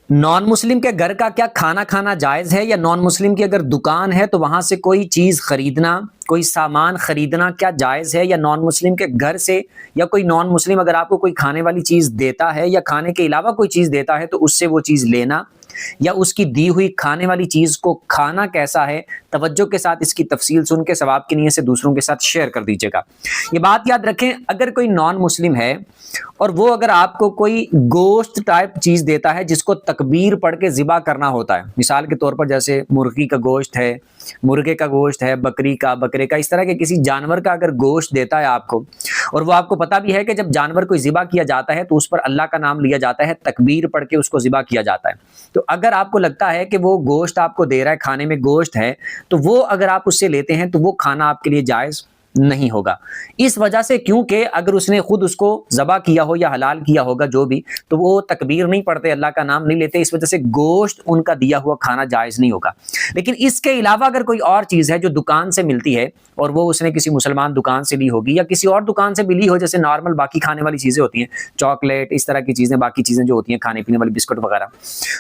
نان مسلم کے گھر کا کیا کھانا کھانا جائز ہے، یا نان مسلم کی اگر دکان ہے تو وہاں سے کوئی چیز خریدنا، کوئی سامان خریدنا کیا جائز ہے، یا نان مسلم کے گھر سے یا کوئی نان مسلم اگر آپ کو کوئی کھانے والی چیز دیتا ہے یا کھانے کے علاوہ کوئی چیز دیتا ہے تو اس سے وہ چیز لینا، یا اس کی دی ہوئی کھانے والی چیز کو کھانا کیسا ہے؟ توجہ کے ساتھ اس کی تفصیل سن کے ثواب کی نیت سے دوسروں کے ساتھ شیئر کر دیجیے گا۔ یہ بات یاد رکھیں، اگر کوئی نان مسلم ہے اور وہ اگر آپ کو کوئی گوشت ٹائپ چیز دیتا ہے جس کو تکبیر پڑھ کے ذبح کرنا ہوتا ہے، مثال کے طور پر جیسے مرغی کا گوشت ہے، مرغے کا گوشت ہے، بکری کا، بکرے کا، اس طرح کے کسی جانور کا اگر گوشت دیتا ہے آپ کو، اور وہ آپ کو پتا بھی ہے کہ جب جانور کو ذبح کیا جاتا ہے تو اس پر اللہ کا نام لیا جاتا ہے، تکبیر پڑھ کے اس کو ذبح کیا جاتا ہے، تو اگر آپ کو لگتا ہے کہ وہ گوشت آپ کو دے رہا ہے، کھانے میں گوشت ہے، تو وہ اگر آپ اس سے لیتے ہیں تو وہ کھانا آپ کے لیے جائز نہیں ہوگا، اس وجہ سے کیونکہ اگر اس نے خود اس کو ذبح کیا ہو یا حلال کیا ہوگا جو بھی، تو وہ تکبیر نہیں پڑھتے، اللہ کا نام نہیں لیتے، اس وجہ سے گوشت ان کا دیا ہوا کھانا جائز نہیں ہوگا۔ لیکن اس کے علاوہ اگر کوئی اور چیز ہے جو دکان سے ملتی ہے اور وہ اس نے کسی مسلمان دکان سے لی ہوگی یا کسی اور دکان سے بھی لی ہو، جیسے نارمل باقی کھانے والی چیزیں ہوتی ہیں، چاکلیٹ، اس طرح کی چیزیں، باقی چیزیں جو ہوتی ہیں کھانے پینے والی، بسکٹ وغیرہ،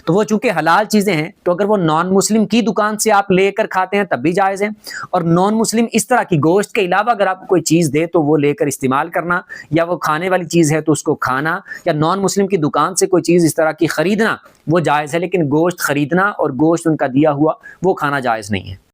تو وہ چونکہ حلال چیزیں ہیں تو اگر وہ نان مسلم کی دکان سے آپ لے کر کھاتے ہیں تب بھی جائز ہے، اور نان مسلم اس طرح کی گوشت کے علاوہ اگر آپ کو کوئی چیز دے تو وہ لے کر استعمال کرنا، یا وہ کھانے والی چیز ہے تو اس کو کھانا، یا نان مسلم کی دکان سے کوئی چیز اس طرح کی خریدنا وہ جائز ہے، لیکن گوشت خریدنا اور گوشت ان کا دیا ہوا وہ کھانا جائز نہیں ہے۔